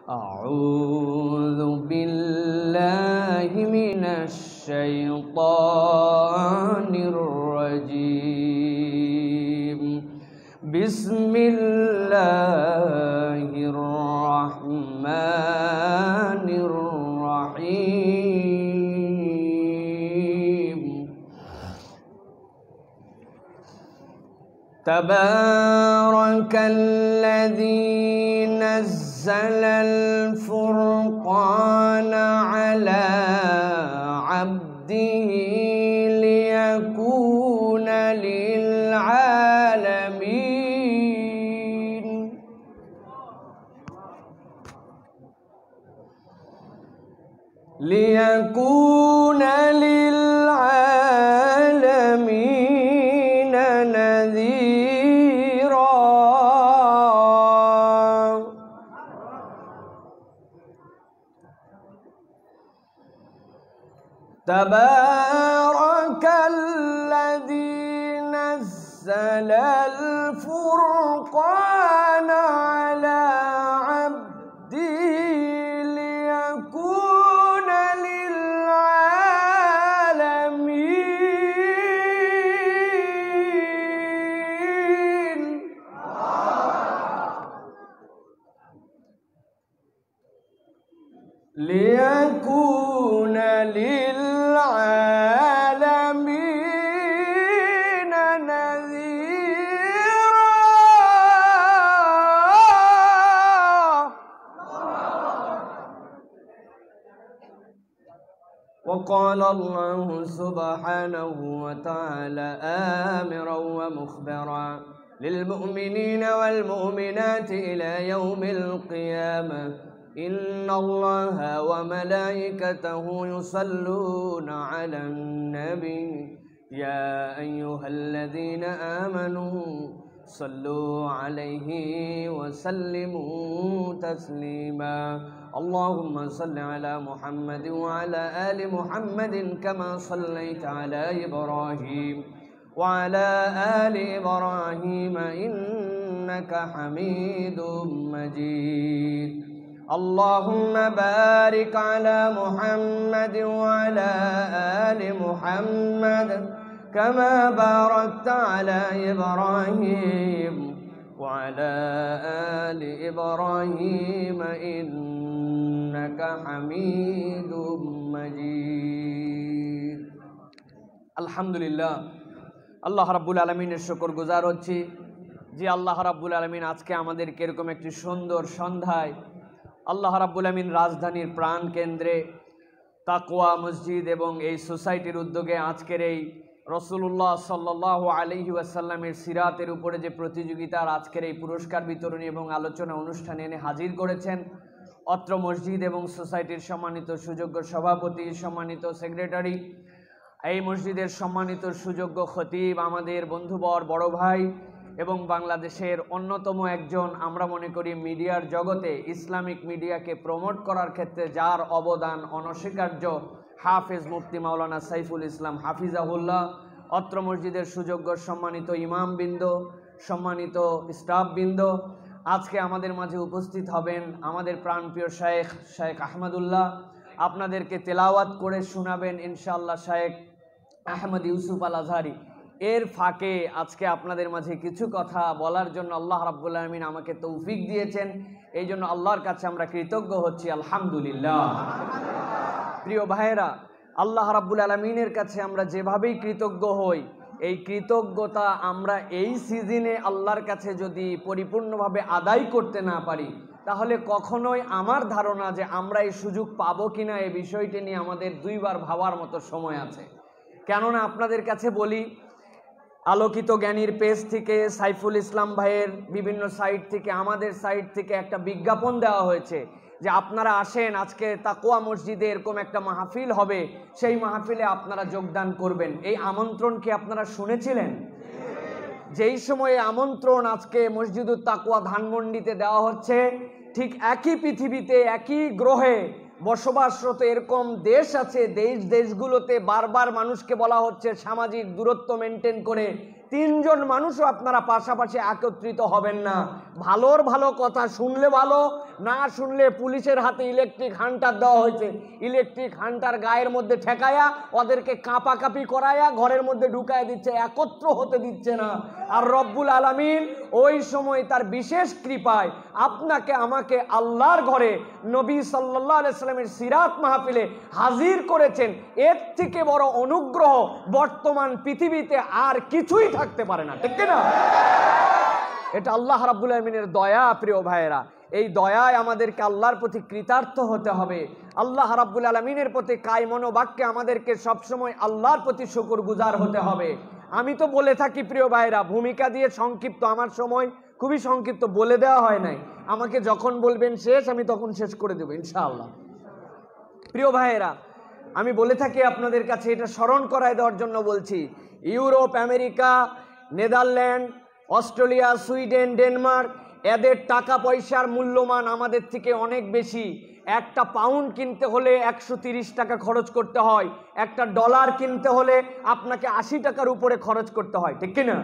أعوذ بالله من الشيطان الرجيم بسم الله الرحمن الرحيم تبارك الذي نزل الفرقان على عبده ليكون للعالمين نذيرا تبارك الذي نزل الفرقان على عبده ليكون للعالمين نذيرا وقال الله سبحانه وتعالى آمرا ومخبرا للمؤمنين والمؤمنات إلى يوم القيامة إن الله وملائكته يصلون على النبي يا أيها الذين آمنوا صلوا عليه وسلموا تسليما اللهم صل على محمد وعلى آل محمد كما صليت على إبراهيم وعلى آل إبراهيم إنك حميد مجيد اللهم بارك على محمد وعلى آل محمد كما باركت على إبراهيم وعلى آل إبراهيم إنك حميد مجيد الحمد لله আল্লাহ রাব্বুল আলামিনের শুকর গুজার হচ্ছি যে আল্লাহ রাব্বুল আলামিন আজকে আমাদেরকে এরকম একটি সুন্দর সন্ধ্যায় আল্লাহ রাব্বুল আলামিন রাজধানীর প্রাণ কেন্দ্রে তাকওয়া মসজিদ এবং এই সোসাইটির উদ্যোগে আজকের এই রাসূলুল্লাহ সাল্লাল্লাহু আলাইহি ওয়াসাল্লামের সিরাতের উপরে যে প্রতিযোগিতার আজকের এই পুরস্কার বিতরণী এবং আলোচনা অনুষ্ঠানে এনে হাজির করেছেন অত্র মসজিদ এবং সোসাইটির সম্মানিত সুযোগ্য সভাপতি, সম্মানিত সেক্রেটারি, এই মসজিদের সম্মানিত সুযোগ্য খতিব, আমাদের বন্ধুবর বড় ভাই এবং বাংলাদেশের অন্যতম একজন আমরা মনে করি মিডিয়ার জগতে ইসলামিক মিডিয়াকে প্রমোট করার ক্ষেত্রে যার অবদান অনস্বীকার্য হাফেজ মুফতি মাওলানা সাইফুল ইসলাম হাফিজাহুল্লাহ, অত্র মসজিদের সুযোগ্য সম্মানিত ইমামবৃন্দ, সম্মানিত স্টাফবৃন্দ, আজকে আমাদের মাঝে উপস্থিত হবেন আমাদের প্রাণপ্রিয় শেখ আহমদুল্লাহ, আপনাদেরকে তেলাওয়াত করে শোনাবেন ইনশাআল্লাহ শেখ আহমদ ইউসুফ আল আজহারি। এর ফাঁকে আজকে আপনাদের মাঝে কিছু কথা বলার জন্য আল্লাহ রাব্বুল আলামিন আমাকে তৌফিক দিয়েছেন, এই জন্য আল্লাহর কাছে আমরা কৃতজ্ঞ হচ্ছি, আলহামদুলিল্লাহ। প্রিয় ভাইয়েরা, আল্লাহ রাব্বুল আলামিনের কাছে আমরা যেভাবেই কৃতজ্ঞ হই, এই কৃতজ্ঞতা আমরা এই সিজনে আল্লাহর কাছে যদি পরিপূর্ণভাবে আদায় করতে না পারি তাহলে কখনোই আমার ধারণা যে আমরা এই সুযোগ পাবো কিনা এই বিষয়টি নিয়ে আমাদের দুইবার ভাবার মতো সময় আছে। কেননা আপনাদের কাছে বলি, আলোকিত জ্ঞানীর পেজ থেকে, সাইফুল ইসলাম ভাইয়ের বিভিন্ন সাইট থেকে, আমাদের সাইট থেকে একটা বিজ্ঞাপন দেওয়া হয়েছে যে আপনারা আসেন, আজকে তাকওয়া মসজিদে এরকম একটা মাহফিল হবে, সেই মাহফিলে আপনারা যোগদান করবেন। এই আমন্ত্রণ কি আপনারা শুনেছিলেন? যেই সময়ে আমন্ত্রণ আজকে মসজিদুত তাকওয়া ধানমন্ডিতে দেওয়া হচ্ছে, ঠিক একই পৃথিবীতে একই গ্রহে বসবাসরত এরকম দেশ আছে, দেশগুলোতে বারবার মানুষকে বলা হচ্ছে সামাজিক দূরত্ব মেনটেন করে তিনজন মানুষও আপনারা পাশাপাশি একত্রিত হবেন না। ভালোর ভালো কথা শুনলে ভালো, না শুনলে পুলিশের হাতে ইলেকট্রিক হান্টার দেওয়া হয়েছে, ইলেকট্রিক হান্টার গায়ের মধ্যে ঠেকায়া ওদেরকে কাঁপাকাঁপি করায়া ঘরের মধ্যে ঢুকায় দিচ্ছে, একত্র হতে দিচ্ছে না। আর রব্বুল আলামিন ওই সময় তার বিশেষ কৃপায় আপনাকে আমাকে আল্লাহর ঘরে নবী সাল্লাল্লাহু আলাইহি সাল্লামের সিরাত মাহফিলে হাজির করেছেন। এর থেকে বড় অনুগ্রহ বর্তমান পৃথিবীতে আর কিছুই থাকতে পারে না, ঠিক না? এটা আল্লাহ রাব্বুল আলামিনের দয়া। প্রিয় ভাইয়েরা, এই দয়ায় আমাদেরকে আল্লাহর প্রতি কৃতার্থ হতে হবে। আল্লাহ রাব্বুল আলামিনের প্রতি কায়মন বাক্যে আমাদেরকে সবসময় আল্লাহর প্রতি শুকরগুজার হতে হবে। আমি তো বলে থাকি প্রিয় ভাইয়েরা, ভূমিকা দিয়ে সংক্ষিপ্ত, আমার সময় খুবই সংক্ষিপ্ত, বলে দেওয়া হয় নাই। আমাকে যখন বলবেন শেষ, আমি তখন শেষ করে দেবো ইনশাআল্লাহ। প্রিয় ভাইয়েরা, আমি বলে থাকি আপনাদের কাছে, এটা স্মরণ করায় দেওয়ার জন্য বলছি, Europe, America, Netherland, Australia, Sweden, Denmark, এদের টাকা পয়সার মূল্যমান আমাদের থেকে অনেক বেশি। একটা পাউন্ড কিনতে হলে 130 টাকা খরচ করতে হয়, একটা ডলার কিনতে হলে আপনাকে 80 টাকার উপরে খরচ করতে হয়, ঠিক কিনা?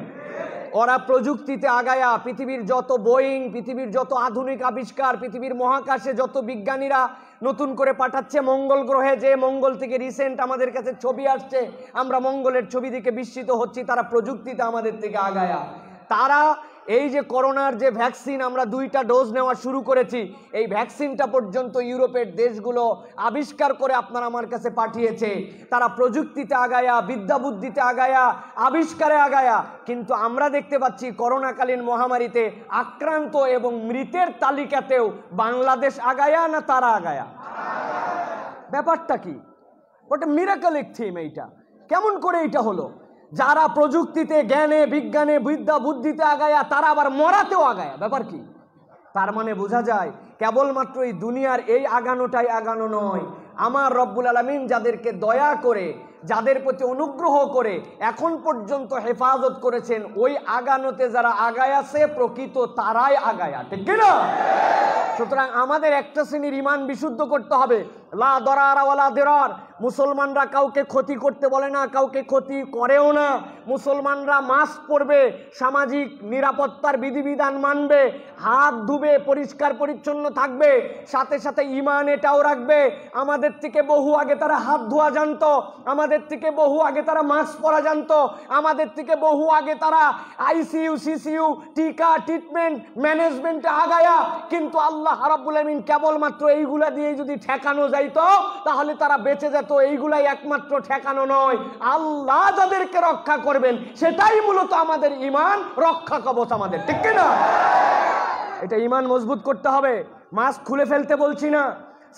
ওরা প্রযুক্তিতে আগায়া, পৃথিবীর যত বোয়িং, পৃথিবীর যত আধুনিক আবিষ্কার, পৃথিবীর মহাকাশে যত বিজ্ঞানীরা নতুন করে পাঠাচ্ছে মঙ্গল গ্রহে, যে মঙ্গল থেকে রিসেন্ট আমাদের কাছে ছবি আসছে, আমরা মঙ্গলের ছবি দিকে বিস্মিত হচ্ছি। তারা প্রযুক্তিতে আমাদের থেকে আগায়া। তারা এই যে করোনার যে ভ্যাকসিন আমরা 2টা ডোজ নেওয়া শুরু করেছি, এই ভ্যাকসিনটা পর্যন্ত ইউরোপের দেশগুলো আবিষ্কার করে আপনার আমার কাছে পাঠিয়েছে। তারা প্রযুক্তিতে আগায়া, বিদ্যা বুদ্ধিতে আগায়া, আবিষ্কারে আগায়া। কিন্তু আমরা দেখতে পাচ্ছি করোনাকালীন মহামারীতে আক্রান্ত এবং মৃতের তালিকাতেও বাংলাদেশ আগায়া না তারা আগায়া? ব্যাপারটা কি? ওটা মিরাকলিক থিম। এইটা কেমন করে এইটা হলো? যারা প্রযুক্তিতে, জ্ঞানে, বিজ্ঞানে, বিদ্যা বুদ্ধিতে আগায়া, তারা আবার মরাতেও আগায়া। ব্যাপার কি? তার মানে বোঝা যায় কেবলমাত্র এই দুনিয়ার এই আগানোটাই আগানো নয়। আমার রব্বুল আলামিন যাদেরকে দয়া করে, যাদের প্রতি অনুগ্রহ করে এখন পর্যন্ত হেফাজত করেছেন, ওই আগানোতে যারা আগায় আছে প্রকৃত তারাই আগায়া, ঠিক কিনা? সুতরাং আমাদের একটা শ্রেণীর ইমান বিশুদ্ধ করতে হবে। লা দরার ওয়ালা দিরার। মুসলমানরা কাউকে ক্ষতি করতে বলে না, কাউকে ক্ষতি করেও না। মুসলমানরা মাস্ক পরবে, সামাজিক নিরাপত্তার বিধিবিধান মানবে, হাত ধুবে, পরিষ্কার পরিচ্ছন্ন থাকবে, সাথে সাথে ইমান এটাও রাখবে। আমাদের থেকে বহু আগে তারা হাত ধোয়া জানতো, আমাদের থেকে বহু আগে তারা মাস্ক পরা জানতো, আমাদের থেকে বহু আগে তারা আইসিইউ, সিসিইউ, টিকা, ট্রিটমেন্ট, ম্যানেজমেন্টে আগায়া। কিন্তু আল্লাহ রাব্বুল আলামিন কেবলমাত্র এইগুলা দিয়ে যদি ঠেকানো যাইতো তাহলে তারা বেঁচে যেত। এইগুলাই একমাত্র ঠেকানো নয়, আল্লাহ যাদেরকে রক্ষা করবেন সেটাই মূলত আমাদের ইমান রক্ষা কবচ আমাদের, ঠিক কিনা? এটা ইমান মজবুত করতে হবে। মাস্ক খুলে ফেলতে বলছি না,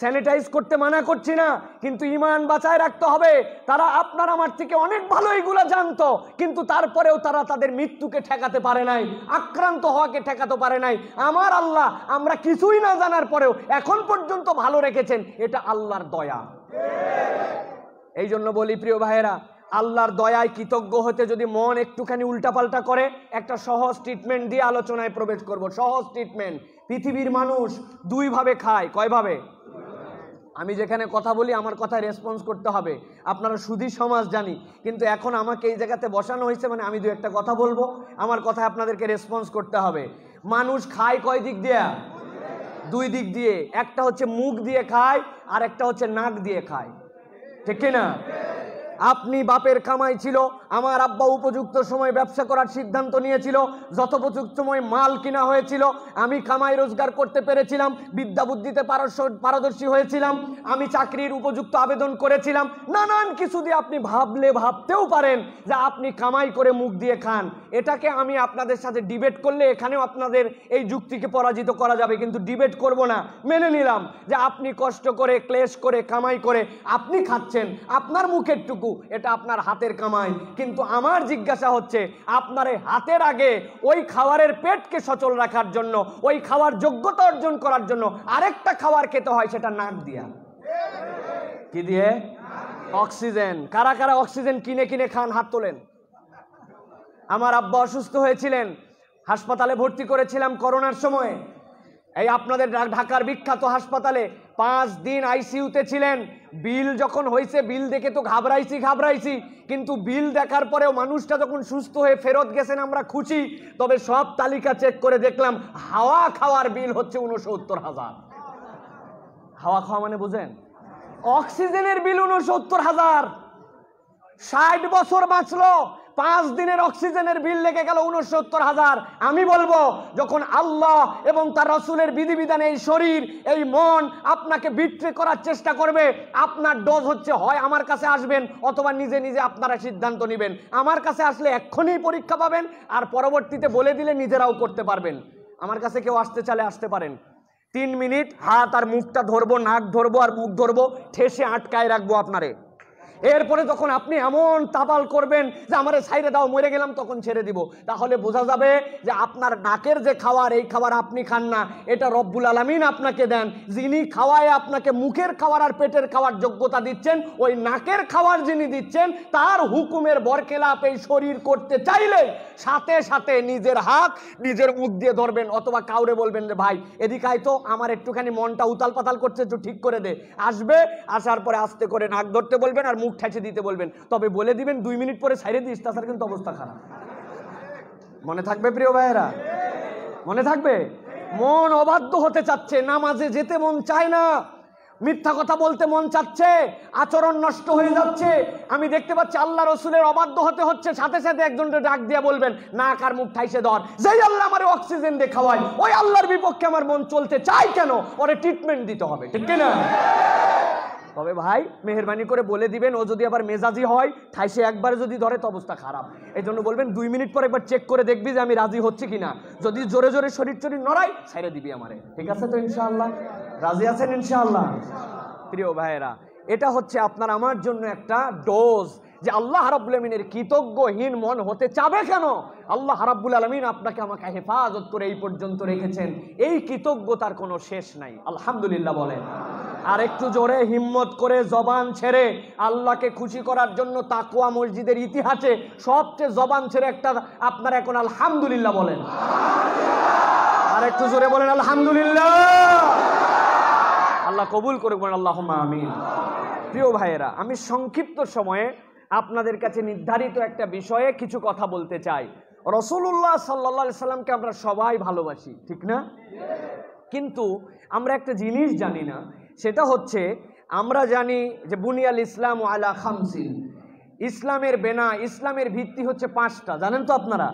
স্যানিটাইজ করতে মানা করছি না, কিন্তু ইমান বাঁচায় রাখতে হবে। তারা আপনার আমার থেকে অনেক ভালো এইগুলা জানতো, কিন্তু তারপরেও তারা তাদের মৃত্যুকে ঠেকাতে পারে নাই, আক্রান্ত হওয়াকে ঠেকাতে পারে নাই। আমার আল্লাহ আমরা কিছুই না জানার পরেও এখন পর্যন্ত ভালো রেখেছেন, এটা আল্লাহর দয়া। এই জন্য বলি প্রিয় ভাইয়েরা, আল্লাহর দয়ায় কৃতজ্ঞ হতে যদি মন একটুখানি উল্টাপাল্টা করে, একটা সহজ ট্রিটমেন্ট দিয়ে আলোচনায় প্রবেশ করব। সহজ ট্রিটমেন্ট। পৃথিবীর মানুষ 2 ভাবে খায়। কয় ভাবে? আমি যেখানে কথা বলি আমার কথায় রেসপন্স করতে হবে। আপনারা সুধী সমাজ জানি, কিন্তু এখন আমাকে এই জায়গাতে বসানো হয়েছে মানে আমি 2 একটা কথা বলবো, আমার কথায় আপনাদেরকে রেসপন্স করতে হবে। মানুষ খায় কয় দিক দিয়ে? 2 দিক দিয়ে। একটা হচ্ছে মুখ দিয়ে খায়, আর একটা হচ্ছে নাক দিয়ে খায়, ঠিক কিনা? আপনি বাপের কামাই ছিল, আমার আব্বা উপযুক্ত সময় ব্যবসা করার সিদ্ধান্ত নিয়েছিল, যথোপযুক্ত সময় মাল কিনা হয়েছিল, আমি কামাই রোজগার করতে পেরেছিলাম, বিদ্যা বুদ্ধিতে পারদর্শী হয়েছিলাম, আমি চাকরির উপযুক্ত আবেদন করেছিলাম। নানান কিছু দিয়ে আপনি ভাবতেও পারেন যে আপনি কামাই করে মুখ দিয়ে খান। এটাকে আমি আপনাদের সাথে ডিবেট করলে এখানেও আপনাদের এই যুক্তিকে পরাজিত করা যাবে, কিন্তু ডিবেট করব না। মেনে নিলাম যে আপনি কষ্ট করে, ক্লেশ করে, কামাই করে আপনি খাচ্ছেন, আপনার মুখের টুকু এটা আপনার হাতের কামাই। কিন্তু আমার জিজ্ঞাসা হচ্ছে, আপনার এই হাতের আগে ওই খাবারের পেটকে সচল রাখার জন্য, ওই খাওয়ার যোগ্যতা অর্জন করার জন্য আরেকটা খাবার খেতে হয়, সেটা নাক দিয়া। কি দিয়ে? অক্সিজেন। কারা কারা অক্সিজেন কিনে কিনে খান? হাত তোলেন। আমার আব্বা অসুস্থ হয়েছিলেন, হাসপাতালে ভর্তি করেছিলাম করোনার সময়। এই আপনাদের ঢাকার বিখ্যাত হাসপাতালে 5 দিন আইসিইউতে ছিলেন। বিল যখন হয়েছে, বিল দেখে তো ঘাবড়াইছি, কিন্তু বিল দেখার পরেও মানুষটা যখন সুস্থ হয়ে ফেরত গেছেন আমরা খুশি। তবে সব তালিকা চেক করে দেখলাম হাওয়া খাওয়ার বিল হচ্ছে 69,000। হাওয়া খাওয়া মানে বুঝেন? অক্সিজেনের বিল 69,000। 60 বছর বাঁচলো, 5 দিনের অক্সিজেনের বিল লেগে গেল 69,000। আমি বলবো, যখন আল্লাহ এবং তার রাসূলের বিধিবিধানে এই শরীর, এই মন আপনাকে বিট্রে করার চেষ্টা করবে, আপনার ডোজ হচ্ছে হয় আমার কাছে আসবেন অথবা নিজে নিজে আপনারা সিদ্ধান্ত নেবেন। আমার কাছে আসলে এক্ষুনি পরীক্ষা পাবেন, আর পরবর্তীতে বলে দিলে নিজেরাও করতে পারবেন। আমার কাছে কেউ আসতে চাইলে আসতে পারেন। 3 মিনিট হাত আর মুখটা ধরবো, নাক ধরবো আর মুখ ধরবো, ঠেসে আটকায় রাখবো আপনারে। এরপরে যখন আপনি এমন তাবাল করবেন যে আমারে ছাইরে দাও, মরে গেলাম, তখন ছেড়ে দিব। তাহলে বোঝা যাবে যে আপনার নাকের যে খাবার, এই খাবার আপনি খান না, এটা রব্বুল আলামিন আপনাকে দেন। যিনি খাওয়ায় আপনাকে মুখের খাবার আর পেটের খাওয়ার যোগ্যতা দিচ্ছেন, ওই নাকের খাবার যিনি দিচ্ছেন তার হুকুমের বরখেলাপ এই শরীর করতে চাইলে সাথে সাথে নিজের হাত নিজের মুখ দিয়ে ধরবেন, অথবা কাউরে বলবেন যে ভাই এদিকে আয় তো, আমার একটুখানি মনটা উতাল পাতাল করছে, একটু ঠিক করে দে। আসবে, আসার পরে আস্তে করে নাক ধরতে বলবেন আর মুখ ঠেচে দিতে বলবেন। তবে বলে দিবেন 2 মিনিট পরে ছাইরে দিস, তাছাড়া কিন্তু অবস্থা খারাপ। মনে থাকবে প্রিয় ভাইয়েরা? মনে থাকবে? মন অবাধ্য হতে চাচ্ছে, নামাজে যেতে মন চায় না, মিথ্যা কথা বলতে মন চাচ্ছে, আচরণ নষ্ট হয়ে যাচ্ছে। আমি দেখতে পাচ্ছি আল্লাহ রসুলের অবাধ্য হতে হচ্ছে, সাথে সাথে একজনকে ডাক দিয়ে বলবেন নাক আর মুখ ঠাইসে ধর। যেই আল্লাহ আমার অক্সিজেন দিয়ে খাওয়ায়, ওই আল্লাহর বিপক্ষে আমার মন চলতে চায় কেন? ওরে ট্রিটমেন্ট দিতে হবে, ঠিক কিনা? তবে ভাই মেহেরবানি করে বলে দিবেন, ও যদি আবার মেজাজি হয়, ঠাইসে একবার যদি ধরে তো অবস্থা খারাপ। এই জন্য বলবেন 2 মিনিট পর একবার চেক করে দেখবি যে আমি রাজি হচ্ছি কিনা। যদি জোরে জোরে শরীর নড়াই, ছেড়ে দিবি আমারে। ঠিক আছে তো ইনশাআল্লাহ? রাজি আছেন ইনশাআল্লাহ? প্রিয় ভাইয়েরা, এটা হচ্ছে আপনার আমার জন্য একটা ডোজ যে আল্লাহ রাব্বুল আলামিনের কৃতজ্ঞহীন মন হতে চাবে কেন? আল্লাহ রাব্বুল আলামিন আপনাকে আমাকে হেফাজত করে এই পর্যন্ত রেখেছেন, এই কৃতজ্ঞতার কোনো শেষ নাই। আলহামদুলিল্লাহ বলেন। আর একটু জোরে হিম্মত করে জবান ছেড়ে আল্লাহকে খুশি করার জন্য তাকওয়া মসজিদের ইতিহাসে সবচেয়ে জবান ছেড়ে একটা আপনারা এখন আলহামদুলিল্লাহ বলেন। আর একটু জোরে বলেন আলহামদুলিল্লাহ। আল্লাহ কবুল করে বলেন আল্লাহুম্মা আমিন। প্রিয় ভাইয়েরা, আমি সংক্ষিপ্ত সময়ে আপনাদের কাছে নির্ধারিত একটা বিষয়ে কিছু কথা বলতে চাই। রাসূলুল্লাহ সাল্লাল্লাহু আলাইহি সাল্লামকে আমরা সবাই ভালোবাসি, ঠিক না? কিন্তু আমরা একটা জিনিস জানি না, সেটা হচ্ছে আমরা জানি যে বুনিয়াল ইসলাম আলা খামসিন, ইসলামের বেনা, ইসলামের ভিত্তি হচ্ছে 5টা। জানেন তো আপনারা?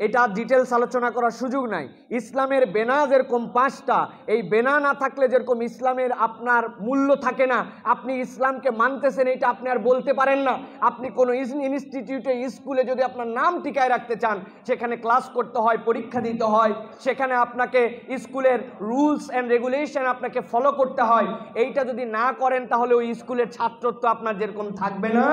এটা ডিটেলস আলোচনা করার সুযোগ নাই। ইসলামের বেনা যেরকম 5টা, এই বেনা না থাকলে যেরকম ইসলামের আপনার মূল্য থাকে না, আপনি ইসলামকে মানতেছেন এটা আপনি আর বলতে পারেন না। আপনি কোনো ইনস্টিটিউটে, স্কুলে যদি আপনার নাম টিকায় রাখতে চান, সেখানে ক্লাস করতে হয়, পরীক্ষা দিতে হয়, সেখানে আপনাকে স্কুলের রুলস অ্যান্ড রেগুলেশন আপনাকে ফলো করতে হয়। এইটা যদি না করেন তাহলে ওই স্কুলের ছাত্রত্ব আপনার যেরকম থাকবে না,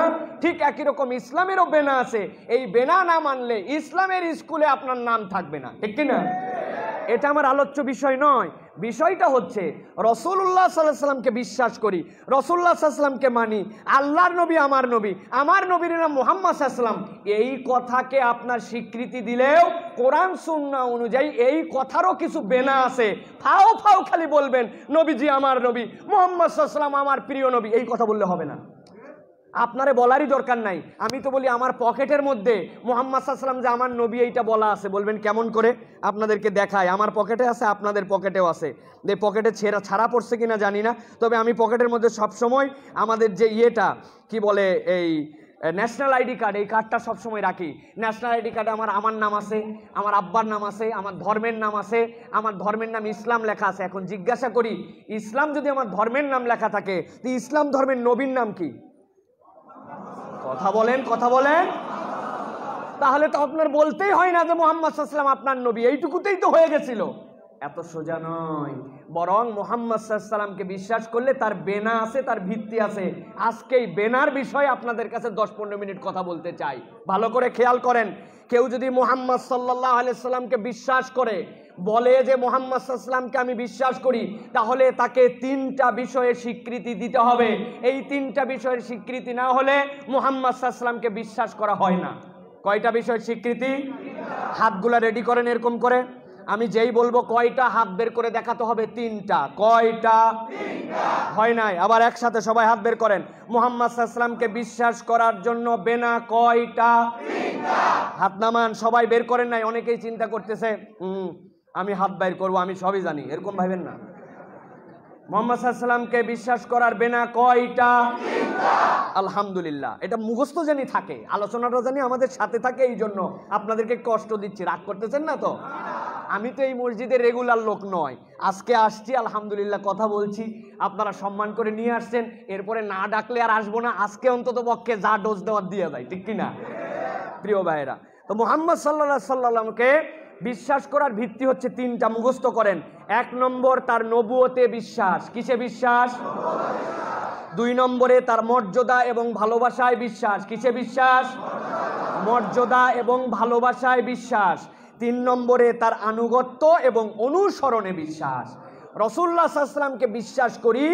ঠিক একই রকম ইসলামেরও বেনা আছে। এই বেনা না মানলে ইসলামের স্কুলে আপনার নাম থাকবে না, ঠিক কিনা? এটা আমার আলোচ্য বিষয় নয়। বিষয়টা হচ্ছে রাসূলুল্লাহ সাল্লাল্লাহু আলাইহি সাল্লামকে বিশ্বাস করি, রাসূলুল্লাহ সাল্লাল্লাহু আলাইহি সাল্লামকে মানি, আল্লাহর নবী আমার নবী, আমার নবীর নাম মুহাম্মদ সাল্লাল্লাহু আলাইহি সাল্লাম। এই কথাকে আপনার স্বীকৃতি দিলেও কোরআন সুন্নাহ অনুযায়ী এই কথারও কিছু বেনা আছে। ফাও ফাও খালি বলবেন নবীজি আমার নবী, মুহাম্মদ সাল্লাল্লাহু আলাইহি সাল্লাম আমার প্রিয় নবী, এই কথা বললে হবে না। আপনারে বলারই দরকার নাই। আমি তো বলি আমার পকেটের মধ্যে মুহাম্মদ সাল্লাল্লাহু আলাইহি সাল্লাম যে আমার নবী এইটা বলা আছে। বলবেন কেমন করে? আপনাদেরকে দেখায়। আমার পকেটে আছে, আপনাদের পকেটেও আছে। এই পকেটে ছাড়া পড়ছে কিনা জানি না, তবে আমি পকেটের মধ্যে সবসময় আমাদের যে ইয়েটা কি বলে, এই ন্যাশনাল আইডি কার্ড, এই কার্ডটা সবসময় রাখি। ন্যাশনাল আইডি কার্ডে আমার নাম আছে, আমার আব্বার নাম আছে, আমার ধর্মের নাম আছে। আমার ধর্মের নাম ইসলাম লেখা আছে। এখন জিজ্ঞাসা করি, ইসলাম যদি আমার ধর্মের নাম লেখা থাকে, তো ইসলাম ধর্মের নবীর নাম কি? কথা বলেন, কথা বলেন। তাহলে তো আপনার বলতেই হয় না যে মুহাম্মদ সাল্লাল্লাহু আলাইহি সাল্লাম আপনার নবী, এইটুকুতেই তো হয়ে গেছিল। এত সোজা নয়, বরং মুহাম্মদ সাল্লাল্লাহু আলাইহি সাল্লামকে বিশ্বাস করলে তার বেনা আছে, তার ভিত্তি আছে। আজকে এই বেনার বিষয়ে আপনাদের কাছে 10-15 মিনিট কথা বলতে চাই। ভালো করে খেয়াল করেন। কেউ যদি মুহাম্মদ সাল্লাল্লাহু আলাইহি সাল্লামকে বিশ্বাস করে, বলে যে মুহাম্মদ সাল্লাল্লাহু আলাইহি সাল্লামকে আমি বিশ্বাস করি, তাহলে তাকে 3টা বিষয়ে স্বীকৃতি দিতে হবে। এই 3টা বিষয়ের স্বীকৃতি না হলে মুহাম্মদ সাল্লাল্লাহু আলাইহি সাল্লামকে বিশ্বাস করা হয় না। কয়টা বিষয়ের স্বীকৃতি? হাতগুলা রেডি করেন এরকম করে। আমি যেই বলবো কয়টা হাত বের করে দেখাতে হবে, 3টা। কয়টা? হয় নাই, আবার একসাথে সবাই হাত বের করেন। মুহাম্মদ সাল্লাল্লাহু আলাইহি ওয়াসাল্লামকে বিশ্বাস করার জন্য বেনা কয়টা? হাত নামান, সবাই বের করেন নাই। অনেকেই চিন্তা করতেছে আমি হাত বের করবো, আমি সবই জানি, এরকম ভাবেন না। মুহাম্মদ সাল্লাল্লাহু আলাইহি ওয়াসাল্লামকে বিশ্বাস করার বেনা কয়টা? আলহামদুলিল্লাহ, এটা মুখস্থ জানি থাকে, আলোচনাটা জানি আমাদের সাথে থাকে, এই জন্য আপনাদেরকে কষ্ট দিচ্ছি, রাগ করতেছেন না তো? আমি তো এই মসজিদের রেগুলার লোক নয়, আজকে আসছি, আলহামদুলিল্লাহ কথা বলছি, আপনারা সম্মান করে নিয়ে আসছেন, এরপরে না ডাকলে আর আসবো না। আজকে অন্তত পক্ষে যা ডোজ দেওয়ার দিয়ে যায়, ঠিক কিনা প্রিয় ভাইয়েরা? তো মুহাম্মদ সাল্লাল্লাহু আলাইহি ওয়াসাল্লামকে বিশ্বাস করার ভিত্তি হচ্ছে 3টা, মুখস্থ করেন। 1 নম্বর তার নবুয়তে বিশ্বাস। কিসে বিশ্বাস? 2 নম্বরে তার মর্যাদা এবং ভালোবাসায় বিশ্বাস। কিসে বিশ্বাস? মর্যাদা এবং ভালোবাসায় বিশ্বাস। 3 নম্বরে তার আনুগত্য এবং অনুসরণে বিশ্বাস। রাসূলুল্লাহ সাল্লাল্লাহু আলাইহি ওয়াসাল্লামকে বিশ্বাস করি,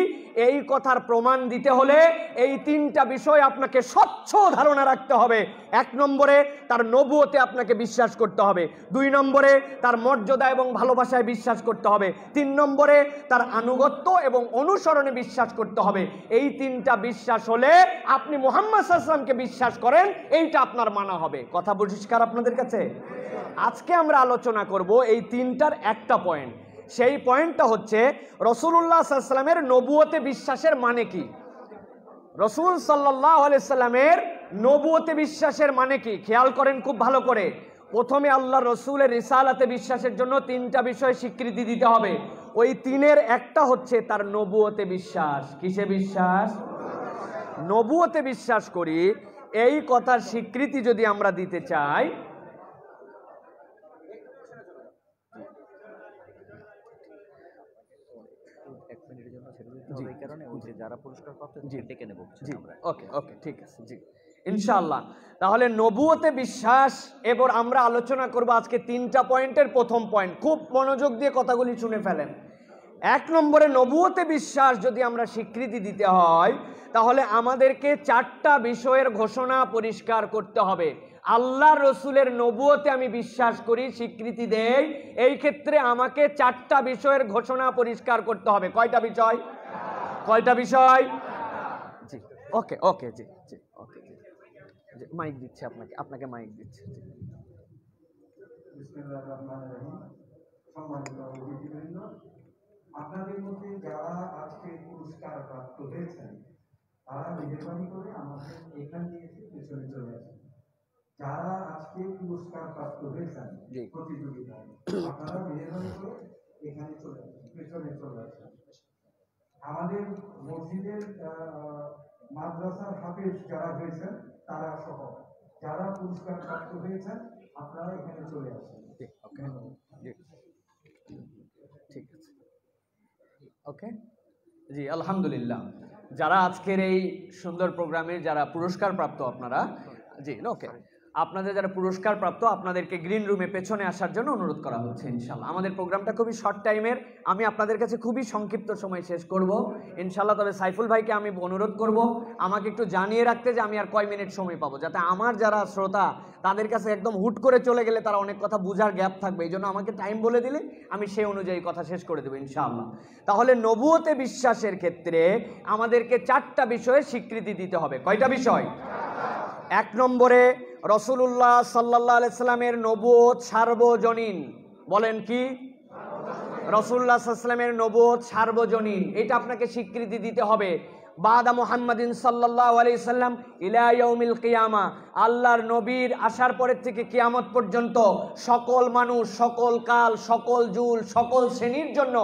এই কথার প্রমাণ দিতে হলে এই 3টা বিষয় আপনাকে স্বচ্ছ ধারণা রাখতে হবে। 1 নম্বরে তার নবুয়তে আপনাকে বিশ্বাস করতে হবে, 2 নম্বরে তার মর্যাদা এবং ভালোবাসায় বিশ্বাস করতে হবে, 3 নম্বরে তার আনুগত্য এবং অনুসরণে বিশ্বাস করতে হবে। এই 3টা বিশ্বাস হলে আপনি মুহাম্মদ সাল্লাল্লাহু আলাইহি ওয়াসাল্লামকে বিশ্বাস করেন, এইটা আপনার মানা হবে। কথা পরিষ্কার আপনাদের কাছে? আজকে আমরা আলোচনা করব এই 3টার একটা পয়েন্ট। সেই পয়েন্টটা হচ্ছে রাসূলুল্লাহ সাল্লাল্লাহু আলাইহি ওয়াসাল্লামের নবুয়তে বিশ্বাসের মানে কি। রাসূল সাল্লাল্লাহু আলাইহি ওয়াসাল্লামের নবুয়তে বিশ্বাসের মানে কি, খেয়াল করেন খুব ভালো করে। প্রথমে আল্লাহ রসুলের রিসালাতে বিশ্বাসের জন্য 3টা বিষয় স্বীকৃতি দিতে হবে। ওই 3-এর একটা হচ্ছে তার নবুয়তে বিশ্বাস। কিসে বিশ্বাস? নবুয়তে বিশ্বাস করি, এই কথার স্বীকৃতি যদি আমরা দিতে চাই, ইনশাআল্লাহ। তাহলে নবুয়তে বিশ্বাস, এবার আমরা আলোচনা করব আজকে 3টা পয়েন্টের প্রথম পয়েন্ট। খুব মনোযোগ দিয়ে কথাগুলি শুনে ফেলেন। 1 নম্বরে নবুয়তে বিশ্বাস যদি আমরা স্বীকৃতি দিতে হয়, তাহলে আমাদেরকে 4টা বিষয়ের ঘোষণা পরিষ্কার করতে হবে। আল্লাহ রসুলের নবুয়তে আমি বিশ্বাস করি, স্বীকৃতি দেই, এই ক্ষেত্রে আমাকে 4টা বিষয়ের ঘোষণা পরিষ্কার করতে হবে। কয়টা বিষয়? কয়টা বিষয়? জি, ওকে ওকে, জি জি, ওকে, জি, মাইক দিচ্ছি আপনাকে, আপনাকে মাইক দিচ্ছি। বিসমিল্লাহির রহমানির রহিম। সম্মানিত অতিথিবৃন্দ, আপনাদের মধ্যে যারা আজকে পুরস্কার প্রাপ্ত হয়েছেন, তারা মেহরবানি করে আমাদের এখান থেকে পেছনে চলে আসেন। যারা আজকে পুরস্কার প্রাপ্ত হয়েছেন প্রতিযোগিতায়, আপনারা মেহরবানি করে এখানে চলে আসেন, পেছনে চলে আসেন। আমাদের মসজিদের মাদ্রাসার হাফেজ যারা হয়েছেন তারা সহ যারা পুরস্কার প্রাপ্ত হয়েছেন, আপনারা এখানে চলে আসেন। ঠিক আছে, ওকে, জি, আলহামদুলিল্লাহ। যারা আজকের এই সুন্দর প্রোগ্রামের যারা পুরস্কার প্রাপ্ত, আপনারা, জি, ওকে, আপনাদের যারা পুরস্কার প্রাপ্ত, আপনাদেরকে গ্রিন রুমে পেছনে আসার জন্য অনুরোধ করা হচ্ছে ইনশাল্লাহ। আমাদের প্রোগ্রামটা খুবই শর্ট টাইমের, আমি আপনাদের কাছে খুবই সংক্ষিপ্ত সময় শেষ করব ইনশাল্লাহ। তবে সাইফুল ভাইকে আমি অনুরোধ করব আমাকে একটু জানিয়ে রাখতে যে আমি আর কয় মিনিট সময় পাবো, যাতে আমার যারা শ্রোতা তাদের কাছে একদম হুট করে চলে গেলে তারা অনেক কথা বুঝার গ্যাপ থাকবে। এই জন্য আমাকে টাইম বলে দিলে আমি সেই অনুযায়ী কথা শেষ করে দেবো ইনশাআল্লাহ। তাহলে নবুয়তে বিশ্বাসের ক্ষেত্রে আমাদেরকে 4টা বিষয়ের স্বীকৃতি দিতে হবে। কয়টা বিষয়? 1 নম্বরে রাসূলুল্লাহ সাল্লাল্লাহু আলাইহি সাল্লামের নবুয়ত সার্বজনীন। বলেন কি? রাসূলুল্লাহ সাল্লাল্লাহু আলাইহি সাল্লামের নবুয়ত সার্বজনীন, এটা আপনাকে স্বীকৃতি দিতে হবে। বাদা মুহাম্মাদিন সাল্লাল্লাহু আলাইহি সাল্লাম ইলা ইয়াউমিল কিয়ামা, আল্লাহর নবীর আসার পরের থেকে কিয়ামত পর্যন্ত সকল মানুষ, সকল কাল, সকল যুগ, সকল শ্রেণীর জন্য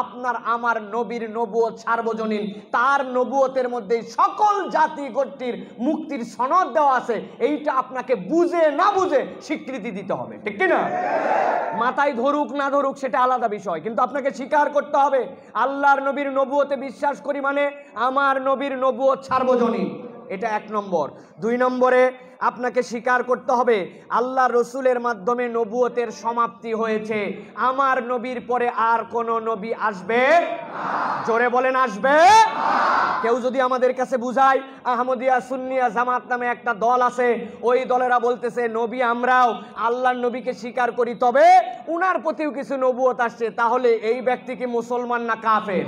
আপনার আমার নবীর নবুয়ত সার্বজনীন। তার নবুয়তের মধ্যে সকল জাতি গোষ্ঠীর মুক্তির সনদ দেওয়া আছে। এইটা আপনাকে বুঝে না বুঝে স্বীকৃতি দিতে হবে, ঠিক কি না? মাথায় ধরুক না ধরুক সেটা আলাদা বিষয়, কিন্তু আপনাকে স্বীকার করতে হবে আল্লাহর নবীর নবুয়তে বিশ্বাস করি মানে আমার নবীর নবুয়ত সার্বজনীন। এটা 1 নম্বর। 2 নম্বরে আপনাকে স্বীকার করতে হবে আল্লাহ রসুলের মাধ্যমে নবুয়তের সমাপ্তি হয়েছে, আমার নবীর পরে আর কোন নবী আসবে জোরে বলেন আসবে। কেউ যদি আমাদের কাছে বুঝায় আহমদিয়া সুন্নিয়া জামাত নামে একটা দল আছে, ওই দলেরা বলতেছে নবী আমরাও আল্লাহর নবীকে স্বীকার করি, তবে উনার প্রতিও কিছু নবুয়ত আসছে, তাহলে এই ব্যক্তি কি মুসলমান না কাফের?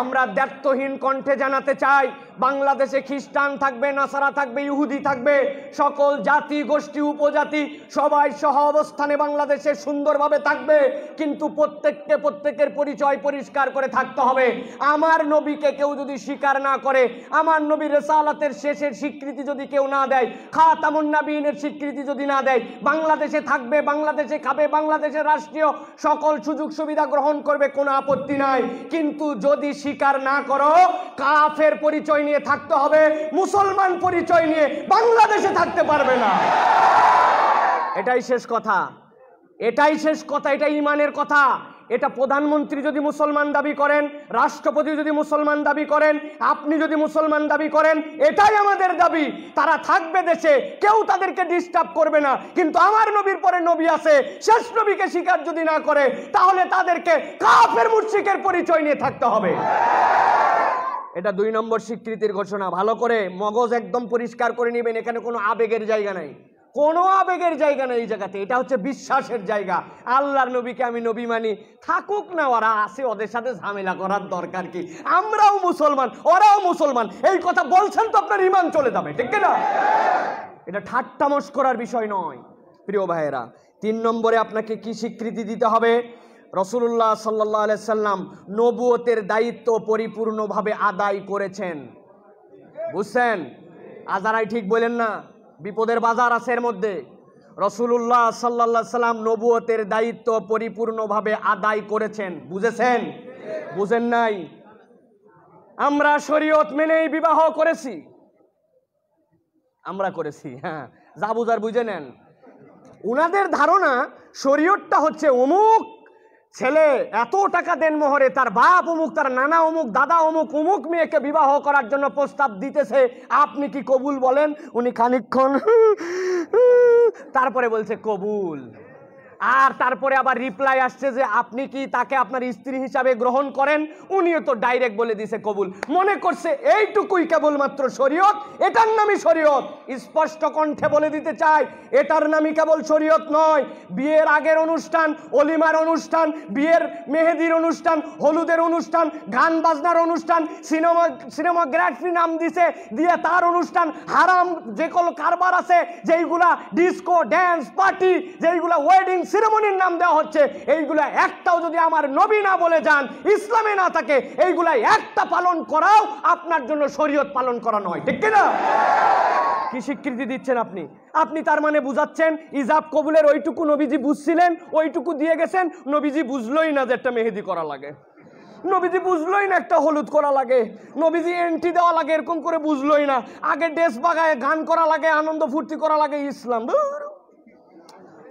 আমরা দ্ব্যর্থহীন কণ্ঠে জানাতে চাই, বাংলাদেশে খ্রিস্টান থাকবে, নাসারা থাকবে, ইহুদি থাকবে, সকল জাতি গোষ্ঠী উপজাতি সবাই সহ অবস্থানে বাংলাদেশে সুন্দরভাবে থাকবে, কিন্তু প্রত্যেকের পরিচয় পরিষ্কার করে থাকতে হবে। আমার নবীকে কেউ যদি স্বীকার না করে, আমার নবীর রিসালাতের শেষের স্বীকৃতি যদি কেউ না দেয়, খাতামুন নবীনের স্বীকৃতি যদি না দেয়, বাংলাদেশে থাকবে, বাংলাদেশে খাবে, বাংলাদেশের রাষ্ট্রীয় সকল সুযোগ সুবিধা গ্রহণ করবে, কোনো আপত্তি নাই, কিন্তু যদি স্বীকার না করো কাফের পরিচয় নিয়ে থাকতে হবে, মুসলমান পরিচয় নিয়ে বাংলাদেশে থাকতে পারবে না। এটাই শেষ কথা, এটাই শেষ কথা, এটা ঈমানের কথা। এটা প্রধানমন্ত্রী যদি মুসলমান দাবি করেন, রাষ্ট্রপতি যদি মুসলমান দাবি করেন, আপনি যদি মুসলমান দাবি করেন, এটাই আমাদের দাবি। তারা থাকবে দেশে, কেউ তাদেরকে ডিস্টার্ব করবে না, কিন্তু আমার নবীর পরে নবী আছে, শেষ নবীকে স্বীকার যদি না করে, তাহলে তাদেরকে কাফের মুশরিকের পরিচয় নিয়ে থাকতে হবে। এটা 2 নম্বর স্বীকৃতির ঘোষণা। ভালো করে মগজ একদম পরিষ্কার করে নেবেন, এখানে কোনো আবেগের জায়গা নাই, কোনো আবেগের জায়গা নেই এই জায়গাতে। এটা হচ্ছে বিশ্বাসের জায়গা। আল্লাহর নবীকে আমি নবী মানি, থাকুক না ওরা আছে, ওদের সাথে ঝামেলা করার দরকার কি? আমরাও মুসলমান, ওরাও মুসলমান, এই কথা বলছেন তো আপনার ঈমান চলে যাবে, ঠিক না? এটা ঠাট্টা মশকরার বিষয় নয় প্রিয় ভাইয়েরা। 3 নম্বরে আপনাকে কি স্বীকৃতি দিতে হবে? রাসূলুল্লাহ সাল্লাল্লাহু আলাইহি সাল্লাম নবুয়তের দায়িত্ব পরিপূর্ণভাবে আদায় করেছেন। বুঝছেন? আজারাই ঠিক বলেন না, বিপদের বাজার আছে এর মধ্যে। রাসূলুল্লাহ সাল্লাল্লাহু আলাইহি সাল্লাম নবুয়তের দায়িত্ব পরিপূর্ণভাবে আদায় করেছেন। বুঝেছেন? বুঝেন নাই? আমরা শরীয়ত মেনেই বিবাহ করেছি, আমরা করেছি, হ্যাঁ, যা বুঝার বুঝে নেন। উনাদের ধারণা শরীয়তটা হচ্ছে অমুক ছেলে এত টাকা দেন মোহরে, তার বাপ অমুক, তার নানা অমুক, দাদা অমুক, অমুক মেয়েকে বিবাহ করার জন্য প্রস্তাব দিতেছে, আপনি কি কবুল বলেন? উনি খানিকক্ষণ তারপরে বলছে কবুল, আর তারপরে আবার রিপ্লাই আসছে যে আপনি কি তাকে আপনার স্ত্রী হিসাবে গ্রহণ করেন? উনিও তো ডাইরেক্ট বলে দিছে কবুল। মনে করছে এইটুকুই কেবলমাত্র শরীয়ত, এটার নামই শরীয়ত। স্পষ্ট কণ্ঠে বলে দিতে চাই, এটার নামই কেবল শরীয়ত নয়। বিয়ের আগের অনুষ্ঠান, অলিমার অনুষ্ঠান, বিয়ের মেহেদির অনুষ্ঠান, হলুদের অনুষ্ঠান, গান বাজনার অনুষ্ঠান, সিনেমাগ্রাফি নাম দিছে, দিয়ে তার অনুষ্ঠান, হারাম যেগুলো কারবার আছে, যেইগুলা ডিস্কো ড্যান্স পার্টি, যেইগুলা ওয়েডিং সিনেমনির নাম দেওয়া হচ্ছে, এইগুলা একটাও যদি আমার নবী না বলে যান, ইসলামে না থাকে, এইগুলা একটা পালন করাও আপনার জন্য শরীয়ত পালন করা নয়, ঠিক কিনা? কি স্বীকৃতি দিচ্ছেন আপনি? আপনি তার মানে বুঝাচ্ছেন ইজাব কবুলের ওইটুকু নবীজি বুঝছিলেন, ওইটুকু দিয়ে গেছেন। নবীজি বুঝলোই না যে একটা মেহেদি করা লাগে, নবীজি বুঝলোই না একটা হলুদ করা লাগে, নবীজি এন্ট্রি দেওয়া লাগে, এরকম করে বুঝলোই না। আগে ড্রেস বাগায় গান করা লাগে, আনন্দ ফুর্তি করা লাগে। ইসলাম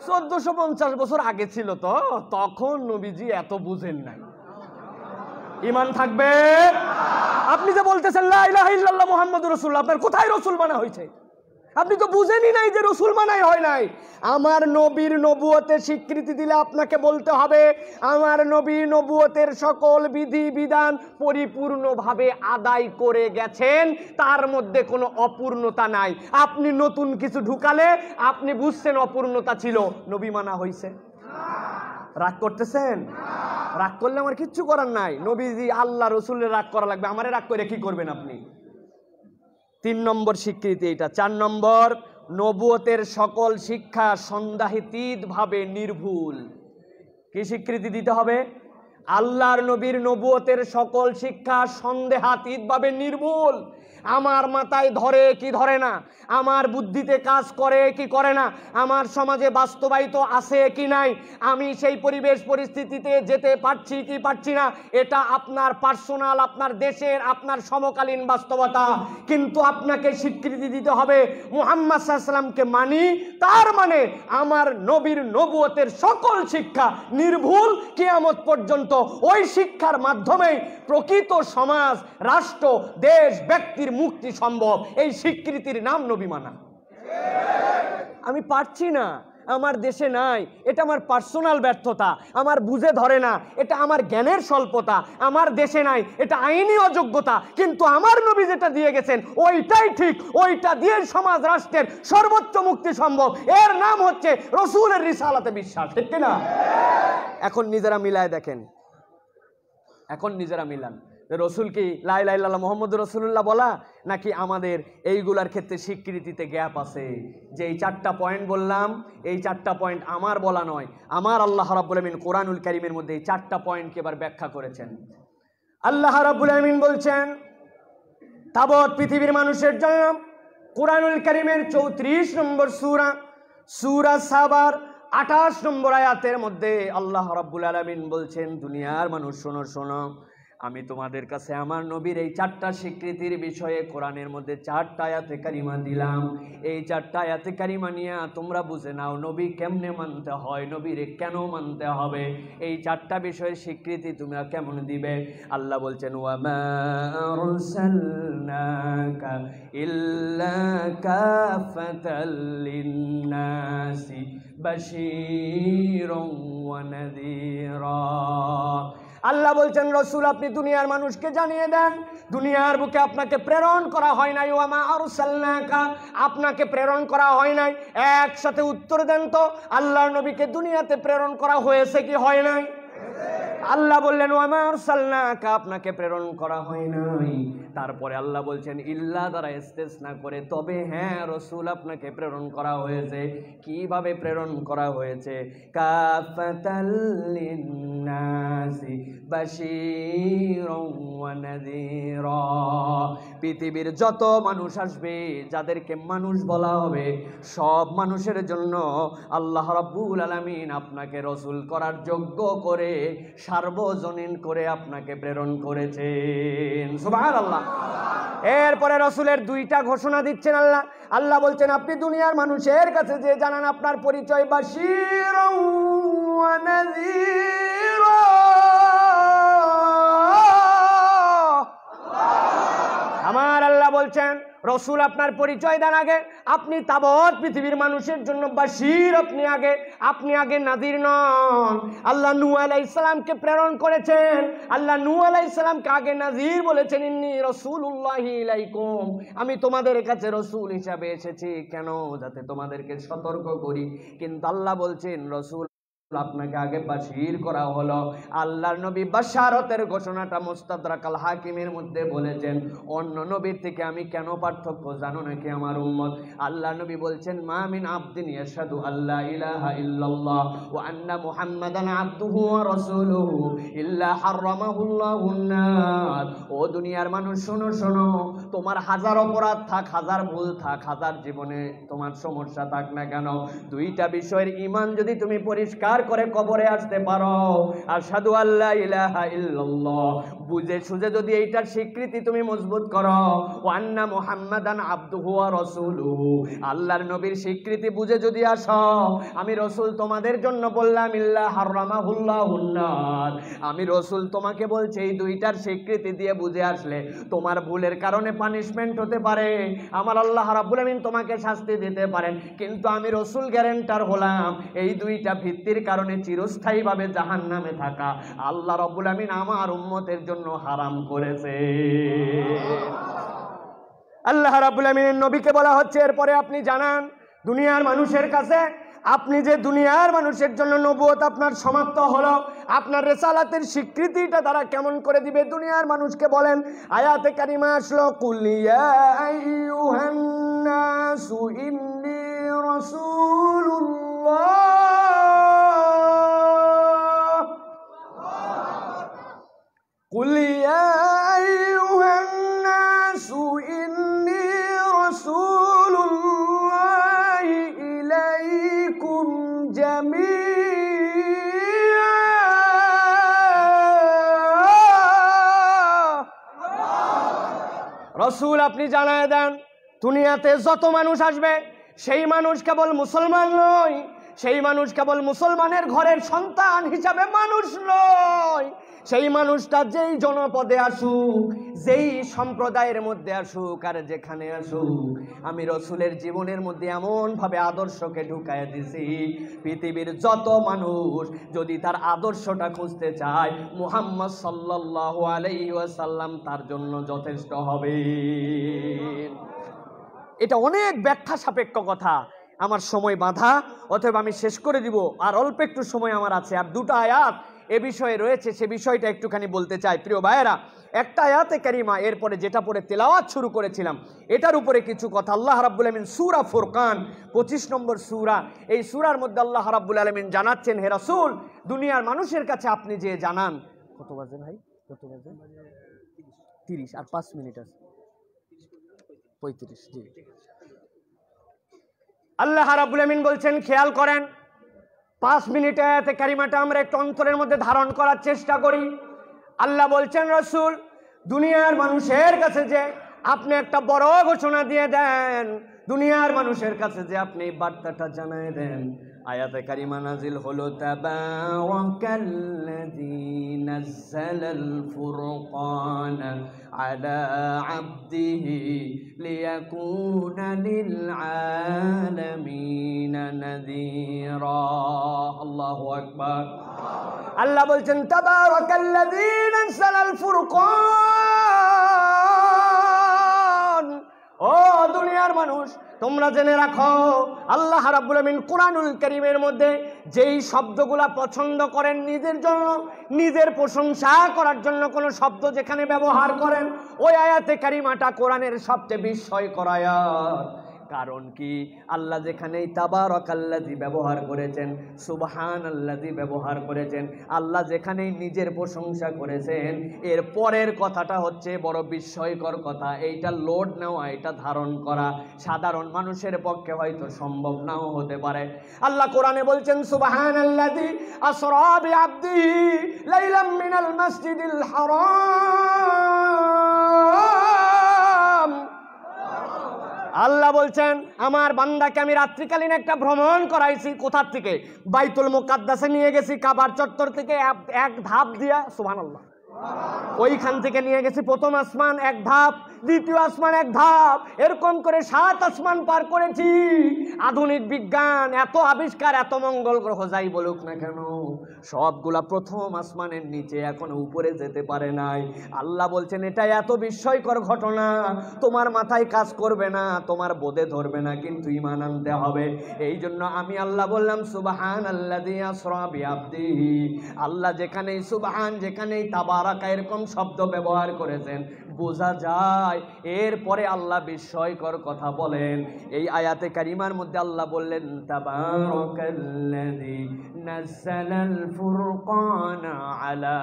1450 বছর আগে ছিল, তো তখন নবীজি এত বুঝেন নাই। ঈমান থাকবে। আপনি যে বলতেছেন লা ইলাহা ইল্লাল্লাহ মুহাম্মাদুর রাসূলুল্লাহ, আপনার কোথায় রাসূল বানা হয়েছে? আপনি তো বুঝেনই নাই যে রাসূল বানাই হয় নাই। আমার নবীর নবুয়তের স্বীকৃতি দিলে আপনাকে বলতে হবে আমার নবী নবুয়তের সকল বিধি বিধান পরিপূর্ণভাবে আদায় করে গেছেন, তার মধ্যে কোনো অপূর্ণতা নাই। আপনি নতুন কিছু ঢুকালে আপনি বুঝছেন অপূর্ণতা ছিল, নবী মানা হয়েছে। রাগ করতেছেন? রাগ করলে আমার কিচ্ছু করার নাই। নবীজি আল্লাহ রসুলের রাগ করা লাগবে, আমারে রাগ করে কি করবেন আপনি? 3 নম্বর স্বীকৃতি এটা। 4 নম্বর, নবুয়তের সকল শিক্ষা সন্দেহাতীতভাবে নির্ভুল। কি স্বীকৃতি দিতে হবে? আল্লাহর নবীর নবুয়তের সকল শিক্ষা সন্দেহাতীতভাবে নির্ভুল। আমার মাথায় ধরে কি ধরে না, আমার বুদ্ধিতে কাজ করে কি করে না, আমার সমাজে বাস্তবায়িত আছে কি নাই, আমি সেই পরিবেশ পরিস্থিতিতে যেতে পারছি কি পারছি না, এটা আপনার পার্সোনাল, আপনার দেশের, আপনার সমকালীন বাস্তবতা। কিন্তু আপনাকে স্বীকৃতি দিতে হবে মুহাম্মদ সাল্লাল্লাহু আলাইহি ওয়াসাল্লামকে মানি, তার মানে আমার নবীর নবুয়তের সকল শিক্ষা নির্ভুল, কিয়ামত পর্যন্ত ওই শিক্ষার মাধ্যমেই প্রকৃত সমাজ, রাষ্ট্র, দেশ, ব্যক্তির মুক্তি সম্ভব। এই স্বীকৃতির নাম নবী মানা। আমি পারছি না, আমার দেশে নাই, এটা আমার পার্সোনাল ব্যর্থতা, আমার বুঝে ধরে না, এটা আমার জ্ঞানের স্বল্পতা, আমার দেশে নাই, এটা আইনি অযোগ্যতা, কিন্তু আমার নবী যেটা দিয়ে গেছেন ওইটাই ঠিক, ওইটা দিয়ে সমাজ রাষ্ট্রের সর্বোচ্চ মুক্তি সম্ভব। এর নাম হচ্ছে রসুলের রিসালাতে বিশ্বাস, ঠিক না? এখন নিজেরা মিলায় দেখেন, এখন নিজেরা মিলান, রসুল কি লা ইলাহা ইল্লাল্লাহ মুহাম্মদুর রাসূলুল্লাহ বলা, নাকি আমাদের এইগুলার ক্ষেত্রে স্বীকৃতিতে গ্যাপ আছে? যে এই 4টা পয়েন্ট বললাম, এই 4টা পয়েন্ট আমার বলা নয়, আমার আল্লাহ রাব্বুল আমিন কোরআনুল কারীমের মধ্যে এই 4টা পয়েন্টকে এবার ব্যাখ্যা করেছেন। আল্লাহ রাব্বুল আমিন বলছেন তাবৎ পৃথিবীর মানুষের জন্য, কোরআনুল কারীমের 34 নম্বর সূরা, সূরা সাবার 28 নম্বর আয়াতের মধ্যে আল্লাহ রাব্বুল আলামিন বলছেন, দুনিয়ার মানুষ শোনো শোনো, আমি তোমাদের কাছে আমার নবীর এই 4টা স্বীকৃতির বিষয়ে কোরআনের মধ্যে 4টা আয়াতে কারিমা দিলাম। এই 4টা আয়াতে কারিমা নিয়ে তোমরা বুঝে নাও নবী কেমনে মানতে হয়, নবীরে কেন মানতে হবে, এই 4টা বিষয়ের স্বীকৃতি তোমরা কেমন দিবে। আল্লাহ বলছেন ওয়ামা আরসালনাকা ইল্লা কাফাতাল লিন্নাসি বাশীরাও ওয়া নাযীরা। আল্লাহ বলছেন রসুল আপনি দুনিয়ার মানুষকে জানিয়ে দেন, দুনিয়ার বুকে আপনাকে প্রেরণ করা হয় নাই, ওয়ামা আরসালনাকা, আপনাকে প্রেরণ করা হয় নাই। একসাথে উত্তর দেন তো, আল্লাহর নবীকে দুনিয়াতে প্রেরণ করা হয়েছে কি হয় নাই? আল্লাহ বললেন ওয়ামা আরসালনাকা, আপনাকে প্রেরণ করা হয় নাই। তারপরে আল্লাহ বলছেন ইল্লা দ্বারা ইস্তেসনা করে, তবে হ্যাঁ রসুল আপনাকে প্রেরণ করা হয়েছে। কিভাবে প্রেরণ করা হয়েছে? কাফাতাল লিন্নাসি বাশীরাও ওয়া নাযীরা, পৃথিবীর যত মানুষ আসবে, যাদেরকে মানুষ বলা হবে, সব মানুষের জন্য আল্লাহ রাব্বুল আলামিন আপনাকে রসুল করার যোগ্য করে, সার্বজনীন করে আপনাকে প্রেরণ করেছেন। সুবহানাল্লাহ। এরপরে রসুলের 2টা ঘোষণা দিচ্ছেন আল্লাহ। আল্লাহ বলছেন আপনি দুনিয়ার মানুষের কাছে যে জানান আপনার পরিচয়, বাশীরাও ওয়া নাযীরা। আমার আল্লাহ বলছেন রসুল আপনার পরিচয় দেন আগে, আপনি তাবৎ পৃথিবীর মানুষের জন্য বাশীর, আপনি আগে নাযীর নন। আল্লাহ নূহ আলাইহিস সালামকে প্রেরণ করেছেন, আল্লাহ নূহ আলাইহিস সালামকে আগে নাযীর বলেছেন, ইন্নী রাসূলুল্লাহি ইলাইকুম, আমি তোমাদের কাছে রসুল হিসাবে এসেছি, কেন? যাতে তোমাদেরকে সতর্ক করি। কিন্তু আল্লাহ বলছেন রসুল আপনাকে আগে বাশীর করা হলো। আল্লাহর নবী বাশারতের ঘোষণাটা মুস্তাদরাক আল হাকিমের মধ্যে বলেছেন, অন্য নবীর থেকে আমি কেন পার্থক্য জানো নাকি আমার উম্মত? আল্লাহ নবী বলছেন মা মিন আবদিন ইয়াশহাদু আল্লা ইলাহা ইল্লাল্লাহ ওয়া আন্না মুহাম্মাদান আবদুহু ওয়া রাসূলুহু ইল্লা হারামাহুল্লাহুন নার। ও দুনিয়ার মানুষ শোনো শোনো, তোমার হাজার অপরাধ থাক, হাজার ভুল থাক, হাজার জীবনে তোমার সমস্যা থাক না কেন, 2টা বিষয়ের ঈমান যদি তুমি পরিষ্কার করে কবরে আসতে পারো, আশহাদু আল্লা ইলাহা ইল্লাল্লাহ বুঝে সুঝে যদি এইটার স্বীকৃতি তুমি মজবুত করো, ওয়া আন্না মুহাম্মাদান আবদুহু ওয়া রাসূলুহু আল্লাহর নবীর স্বীকৃতি বুঝে যদি আসো, আমি রসুল তোমাদের জন্য বললাম ইল্লা হারামাহুল্লাহুন নার, আমি রসুল তোমাকে বলছি এই 2টার স্বীকৃতি দিয়ে বুঝে আসলে তোমার ভুলের কারণে পানিশমেন্ট হতে পারে, আমার আল্লাহ রাব্বুল আমিন তোমাকে শাস্তি দিতে পারেন, কিন্তু আমি রসুল গ্যারান্টার হলাম এই 2টা ভিত্তির কারণে চিরস্থায়ীভাবে জাহান্নামে থাকা আল্লাহ রাব্বুল আমিন আমার উম্মতের জন্য হারাম করেছে। আল্লাহ রাব্বুল আমিনের নবীকে বলা হচ্ছে এরপরে আপনি জানান দুনিয়ার মানুষের কাছে, আপনি যে দুনিয়ার মানুষের জন্য নবুয়ত আপনার সমাপ্ত হলো, আপনার রিসালাতের স্বীকৃতিটা তারা কেমন করে দিবে দুনিয়ার মানুষকে বলেন। আয়াতে কারিমা আসলো কুল ইয়া আইয়ুহান নাসু ইন্নী রাসূলুল্লাহ, কুল ইয়া আইয়ুহান নাসু ইন্নী রাসূলুল্লাহি ইলাইকুম জামিআ। রসুল আপনি জানায় দেন দুনিয়াতে যত মানুষ আসবে সেই মানুষ কেবল মুসলমান নয়, সেই মানুষ কেবল মুসলমানের ঘরের সন্তান হিসাবে মানুষ নয়, সেই মানুষটা যেই জনপদে আসুক, যেই সম্প্রদায়ের মধ্যে আসুক আর যেখানে আসুক, আমি রসুলের জীবনের মধ্যে এমনভাবে আদর্শকে ঢুকায় দিছি, পৃথিবীর যত মানুষ যদি তার আদর্শটা খুঁজতে চায়, মুহাম্মদ সাল্লাল্লাহু আলাইহি ওয়াসাল্লাম তার জন্য যথেষ্ট হবে। এটা অনেক ব্যাখ্যা সাপেক্ষ কথা, আমার সময় বাঁধা, অতএব আমি শেষ করে দিব। আর অল্প একটু সময় আমার আছে, আর দুটো আয়াত এ বিষয়ে রয়েছে, সে বিষয়টা একটুখানি বলতে চাই। প্রিয় ভাইয়েরা, একটা আয়াতে কারিমা, এরপরে যেটা পড়ে তেলাওয়াত শুরু করেছিলাম, এটার উপরে কিছু কথা। আল্লাহ রাব্বুল আলামিন সূরা ফুরকান 25 নম্বর সূরা, এই সূরার মধ্যে আল্লাহ রাব্বুল আলামিন জানাচ্ছেন, হে রাসূল, দুনিয়ার মানুষের কাছে আপনি যে জানান। কত বাজে ভাই? কত বাজে? 30 আর 5 মিনিট আছে, 35। জি, আল্লাহ রাব্বুল আমিন বলছেন, খেয়াল করেন, 5 মিনিটে আয়াতে কারিমাটা আমরা একটু অন্তরের মধ্যে ধারণ করার চেষ্টা করি। আল্লাহ বলছেন, রাসূল, দুনিয়ার মানুষের কাছে যে আপনি একটা বড় ঘোষণা দিয়ে দেন, দুনিয়ার মানুষের কাছে যে আপনি বার্তাটা জানায় দেন। আয়াতে কারিমা নাজিল হলো, তাবারাকাল্লাযী নাযালাল ফুরকান আলা আবদিহি লিয়াকুনা লিল আলামিনা নাযীরা। আল্লাহু আকবার। আল্লাহ বলছেন, তাবারাকাল্লাযী নাযালাল ফুরকান। ও দুনিয়ার মানুষ, তোমরা জেনে রাখো, আল্লাহ রাব্বুল আমিন কুরআনুল কারীমের মধ্যে যেই শব্দগুলা পছন্দ করেন নিজের জন্য, নিজের প্রশংসা করার জন্য কোন শব্দ যেখানে ব্যবহার করেন, ওই আয়াতে কারিমাটা কোরআনের সবচেয়ে বিস্ময়কর আয়াত। কারণ কি, আল্লাহ যেখানেই তাবারাকাল্লাযী ব্যবহার করেছেন, সুবহানাল্লাযী ব্যবহার করেছেন, আল্লাহ যেখানেই নিজের প্রশংসা করেছেন, এর পরের কথাটা হচ্ছে বড় বিস্ময়কর কথা। এইটা লোড নেওয়া, এটা ধারণ করা সাধারণ মানুষের পক্ষে হয়তো সম্ভব নাও হতে পারে। আল্লাহ কোরআনে বলছেন, সুবহানাল্লাযী আসরা বিআবদিহি লাইলাম মিনাল মাসজিদিল হারাম। আল্লাহ বলছেন, আমার বান্দাকে আমি রাত্রিকালীন একটা ভ্রমণ করাইছি। কোথা থেকে? বাইতুল মুকাদ্দাসে নিয়ে গেছি, কাবার চত্বর থেকে এক ধাপ দিয়া, সুবহানাল্লাহ, ওইখান থেকে নিয়ে গেছি প্রথম আসমান এক ধাপ, দ্বিতীয় আসমান এক ধাপ, এরকম করে 7 আসমান পার করেছি। আধুনিক বিজ্ঞান এত আবিষ্কার, এত মঙ্গল গ্রহ যাই বলুক না কেন, সবগুলা প্রথম আসমানের নিচে এখনো উপরে যেতে পারে নাই। আল্লাহ বলছেন, এটা এত বিস্ময়কর ঘটনা, তোমার মাথায় কাজ করবে না, তোমার বোধে ধরবে না, কিন্তু ঈমান আনতে হবে। এই জন্য আমি আল্লাহ বললাম, সুবহানাল্লাযী আসরা বিআবদিহি। আল্লাহ যেখানেই সুবহান, যেখানেই তাবারাকা এরকম শব্দ ব্যবহার করেছেন, বোঝা যায় এরপরে আল্লাহ বিস্ময়কর কথা বলেন। এই আয়াতে কারিমার মধ্যে আল্লাহ বললেন, তাবারাকাল্লাযী নাযালাল ফুরকানা আলা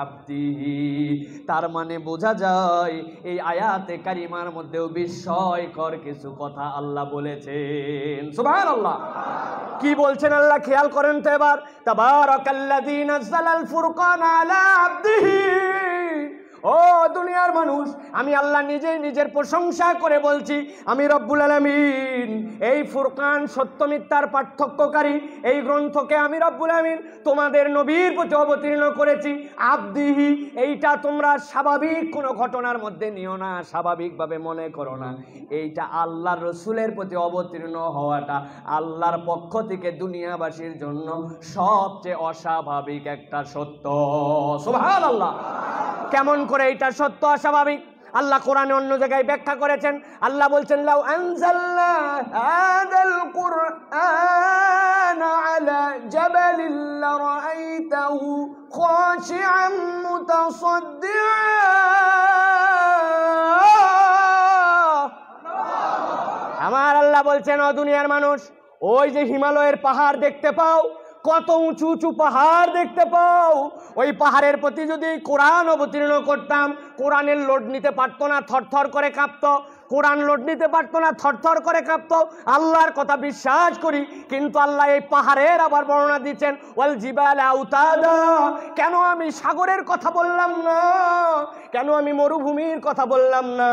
আবদিহি। তার মানে বোঝা যায় এই আয়াতে কারিমার মধ্যেও বিস্ময়কর কিছু কথা আল্লাহ বলেছেন। সুবহানাল্লাহ। কি বলছেন আল্লাহ, খেয়াল করেন তো এবার। তাবারাকাল্লাযী নাযালাল ফুরকানা আলা আবদিহি। ও দুনিয়ার মানুষ, আমি আল্লাহ নিজেই নিজের প্রশংসা করে বলছি, আমি রব্বুল আলামিন এই ফুরকান, সত্য মিথ্যার পার্থক্যকারী এই গ্রন্থকে আমি রব্বুল আলামিন তোমাদের নবীর প্রতি অবতীর্ণ করেছি। আবদিহি, এইটা তোমরা স্বাভাবিক কোনো ঘটনার মধ্যে নিও না, স্বাভাবিকভাবে মনে করো না। এইটা আল্লাহর রসুলের প্রতি অবতীর্ণ হওয়াটা আল্লাহর পক্ষ থেকে দুনিয়াবাসীর জন্য সবচেয়ে অস্বাভাবিক একটা সত্য। সুবহানাল্লাহ। কেমন করে এটা সত্য অস্বাভাবিক? আল্লাহ কোরআনে অন্য জায়গায় ব্যাখ্যা করেছেন। আল্লাহ বলছেন, লাউ আনজালনা হাযাল কুরআনা আলা জাবালিন লারাআইতাহু খাশিআন মুতাসাদ্দিআন। আমার আল্লাহ বলছেন, ও দুনিয়ার মানুষ, ওই যে হিমালয়ের পাহাড় দেখতে পাও, কত উঁচু উঁচু পাহাড় দেখতে পাও, ওই পাহাড়ের প্রতি যদি কোরআন অবতীর্ণ করতাম, কোরআনের লোড নিতে পারতো না, থরথর করে কাঁপতো। কোরআন লোড নিতে পারতো না, থরথর করে কাঁপতো। আল্লাহর কথা বিশ্বাস করি, কিন্তু আল্লাহ এই পাহাড়ের আবার বর্ণনা দিচ্ছেন, ওয়াল জিবালা আওতাদা। কেন আমি সাগরের কথা বললাম না? কেন আমি মরুভূমির কথা বললাম না?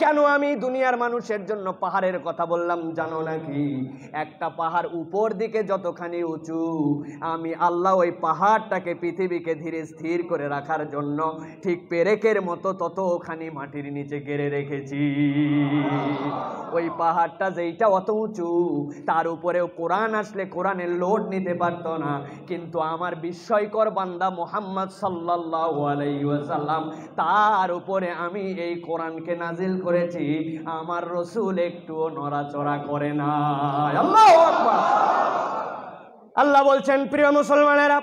কেন আমি দুনিয়ার মানুষের জন্য পাহাড়ের কথা বললাম জানো নাকি? একটা পাহাড় উপর দিকে যতখানি উঁচু, আমি আল্লাহ ওই পাহাড়টাকে পৃথিবীকে ধীরে স্থির করে রাখার জন্য ঠিক পেরেকের মতো ততখানি মাটির নিচে গেড়ে রেখেছি। ওই পাহাড়টা যেইটা অত উঁচু, তার উপরেও কোরআন আসলে কোরআনের লোড নিতে পারতো না, কিন্তু আমার বিস্ময়কর বান্দা মুহাম্মদ সাল্লাল্লাহু আলাইহি ওয়াসাল্লাম, তার উপরে আমি এই কোরআনকে নাজিল করেছি। আমার রাসূল একটুও নড়াচড়া করে না। আল্লাহু আকবার। আল্লাহ বলছেন, প্রিয় মুসলমানেরা,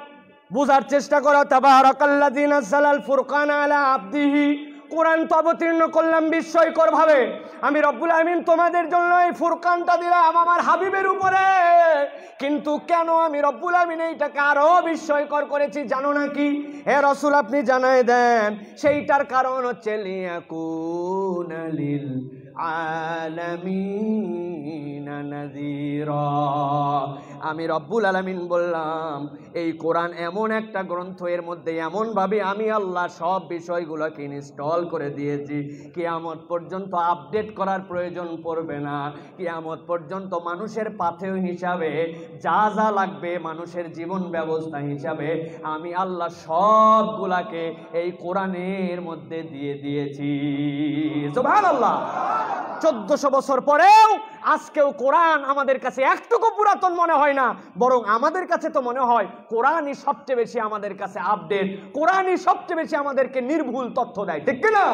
বুঝার চেষ্টা করো। তাবারাকাল্লাযী নাযালাল ফুরকানা আলা আবদিহি, কোরআন তো অবতীর্ণ করলাম বিস্ময়কর ভাবে। আমি রব্বুল আমিন তোমাদের জন্য এই ফুরকানটা দিলাম আমার হাবিবের উপরে, কিন্তু কেন আমি রব্বুল আমিন এইটাকে আরো বিস্ময়কর করেছি জানো নাকি? হে রাসূল, আপনি জানায় দেন। সেইটার কারণ হচ্ছে লিয়াকুনা লিল আলামিনা নাযীরা। আমি রব্বুল আলামিন বললাম, এই কোরআন এমন একটা গ্রন্থ, এর মধ্যে এমনভাবে আমি আল্লাহ সব বিষয়গুলোকে ইনস্টল করে দিয়েছি, কিয়ামত পর্যন্ত আপডেট করার প্রয়োজন পড়বে না। কিয়ামত পর্যন্ত মানুষের পাথেয় হিসাবে যা যা লাগবে, মানুষের জীবন ব্যবস্থা হিসাবে আমি আল্লাহ সবগুলাকে এই কোরআনের মধ্যে দিয়ে দিয়েছি। সুবহানাল্লাহ। 1400 বছর পরেও আজকেও কোরআন আমাদের কাছে একটুকু পুরাতন মনে হয় না, বরং আমাদের কাছে তো মনে হয় কোরআনই সবচেয়ে বেশি আমাদের কাছে আপডেট, কোরআনই সবচেয়ে বেশি আমাদেরকে নির্ভুল তথ্য দেয়, ঠিক কিনা?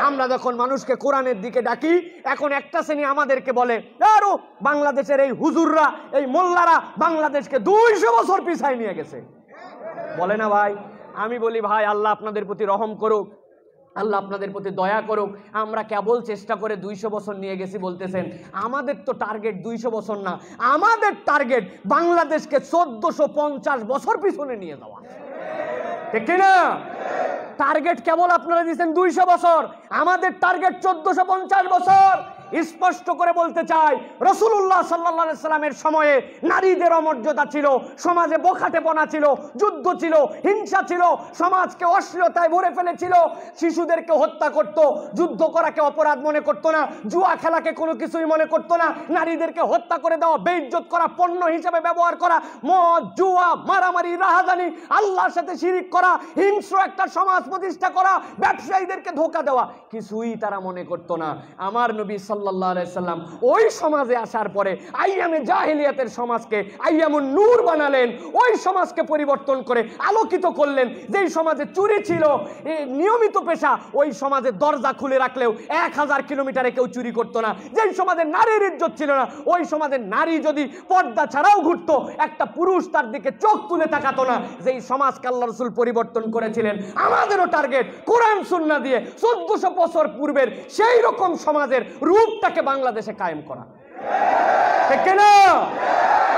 আমরা যখন মানুষকে কোরআনের দিকে ডাকি, এখন একটা শ্রেণী আমাদেরকে বলে, আরো বাংলাদেশের এই হুজুররা, এই মোল্লারা বাংলাদেশকে 200 বছর পিছায় নিয়ে গেছে, বলে না ভাই? আমি বলি, ভাই আল্লাহ আপনাদের প্রতি রহম করুক, আল্লাহ আপনাদের প্রতি দয়া করুক। আমরা কেবল চেষ্টা করে 200 বছর নিয়ে গেছি বলতেছেন, আমাদের তো টার্গেট 200 বছর না, আমাদের টার্গেট বাংলাদেশকে 1450 বছর পিছনে নিয়ে যাওয়া, ঠিক কিনা? টার্গেট কেবল আপনারা দিয়েছেন 200 বছর, আমাদের টার্গেট 1450 বছর। স্পষ্ট করে বলতে চাই, রাসূলুল্লাহ সাল্লাল্লাহু আলাইহি সাল্লামের সময়ে নারীদের অমর্যাদা ছিল, সমাজে বখাটেপনা ছিল, যুদ্ধ ছিল, হিংসা ছিল, সমাজকে অশ্লীলতায় ভরে ফেলেছিল, শিশুদেরকে হত্যা করত, যুদ্ধ করাকে অপরাধ মনে করত না, জুয়া খেলাকে কোনো কিছুই মনে করত না, নারীদেরকে হত্যা করে দেওয়া, বেইজ্জত করা, পণ্য হিসেবে ব্যবহার করা, মদ, জুয়া, মারামারি, রাহাজানি, আল্লাহর সাথে শিরিক করা, হিংস্র একটা সমাজ প্রতিষ্ঠা করা, ব্যবসায়ীদেরকে ধোঁকা দেওয়া, কিছুই তারা মনে করত না। আমার নবী সাল্লাল্লাহু আলাইহি সাল্লাম ওই সমাজে আসার পরে আইয়ামে জাহিলিয়াতের সমাজকে আইয়ামুন নূর বানালেন, ওই সমাজকে পরিবর্তন করে আলোকিত করলেন। যেই সমাজে চুরি ছিল নিয়মিত পেশা, ওই সমাজে দরজা খুলে রাখলেও 1000 কিলোমিটারে কেউ চুরি করতো না। যেই সমাজে নারীর ইজ্জত ছিল না, ওই সমাজে নারী যদি পর্দা ছাড়াও ঘুরতো, একটা পুরুষ তার দিকে চোখ তুলে তাকাতো না। যেই সমাজকে আল্লাহ রাসূল পরিবর্তন করেছিলেন, আমাদেরও টার্গেট কোরআন সুন্নাহ দিয়ে 1400 বছর পূর্বের সেই রকম সমাজের রূপটাকে বাংলাদেশে কায়েম করা, ঠিক কিনা?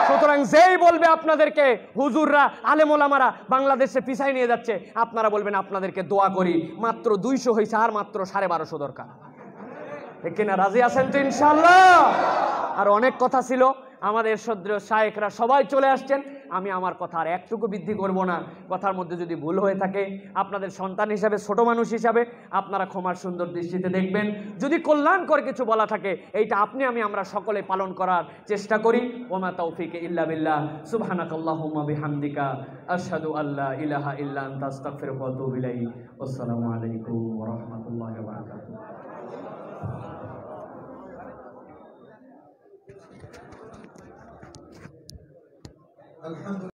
সুতরাং যেই বলবে আপনাদেরকে হুজুররা, আলেম ওলামারা বাংলাদেশে পিছাই নিয়ে যাচ্ছে, আপনারা বলবেন আপনাদেরকে দোয়া করি, মাত্র 200 হয়েছে, আর মাত্র 1250 দরকার, ঠিক কিনা? রাজি আছেন তো ইনশাআল্লাহ? আর অনেক কথা ছিল, আমাদের শ্রদ্ধেয় শায়েখরা সবাই চলে আসছেন, আমি আমার কথা আর একটুকু বৃদ্ধি করব না। কথার মধ্যে যদি ভুল হয়ে থাকে, আপনাদের সন্তান হিসাবে, ছোট মানুষ হিসাবে আপনারা ক্ষমার সুন্দর দৃষ্টিতে দেখবেন। যদি কল্যাণকর কিছু বলা থাকে, এইটা আপনি আমরা সকলে পালন করার চেষ্টা করি। ওমা তাওফিক ইল্লা বিল্লাহ, সুবহানাকাল্লাহুম্মা বিহামদিকা, আশহাদু আল্লা ইলাহা ইল্লা আনতা, আস্তাগফিরুকা ওয়া আতুবু ইলাইক। আসসালামু আলাইকুম ওয়া রাহমাতুল্লাহি ওয়া বারাকাতুহু। আলহামদুলিল্লাহ।